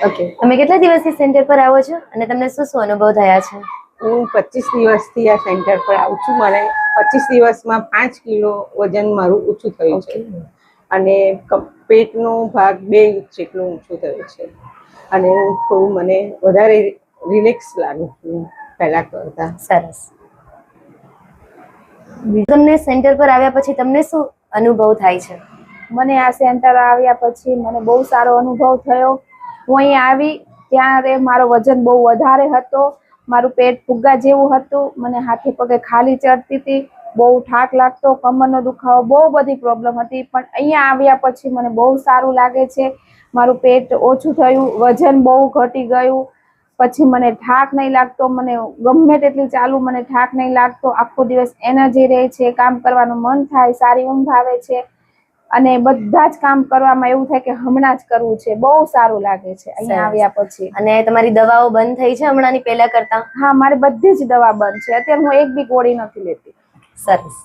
Okay, તમે કેટલા દિવસથી સેન્ટર પર આવો છો અને તમને શું શું અનુભવ થયા છે? હું 25 દિવસથી આ સેન્ટર પર આવું છું. મને 25 દિવસમાં 5 કિલો વજન મારું ઓછું થયું છે અને પેટનો ભાગ 2 જેટલો ઓછો થયો છે અને થોડું મને વધારે રિલેક્સ લાગુ છું પહેલા કરતા. સરસ. તમને સેન્ટર પર આવ્યા પછી તમને શું અનુભવ થાય છે? મને આ સેન્ટર આવ્યા પછી મને બહુ સારો અનુભવ થયો. હું અહીં આવી ત્યારે મારો વજન બહુ વધારે હતો, મારું પેટ ફુગ્ગા જેવું હતું, મને હાથે પગે ખાલી ચડતી હતી, બહુ થાક લાગતો, કમરનો દુખાવો, બહુ બધી પ્રોબ્લેમ હતી. પણ અહીંયા આવ્યા પછી મને બહુ સારું લાગે છે. મારું પેટ ઓછું થયું, વજન બહુ ઘટી ગયું, પછી મને થાક નહીં લાગતો, મને ગમે તેટલી ચાલુ મને થાક નહીં લાગતો, આખો દિવસ એનર્જી રહે છે, કામ કરવાનું મન થાય, સારી ઊંઘ આવે છે અને બધા જ કામ કરવામાં એવું થાય કે હમણાં જ કરવું છે. બહુ સારું લાગે છે અહીંયા આવ્યા પછી. અને તમારી દવાઓ બંધ થઈ છે હમણાંની પહેલા કરતા? હા, મારી બધી જ દવા બંધ છે અત્યારે. હું એક બી ગોળી નથી લેતી. સરસ.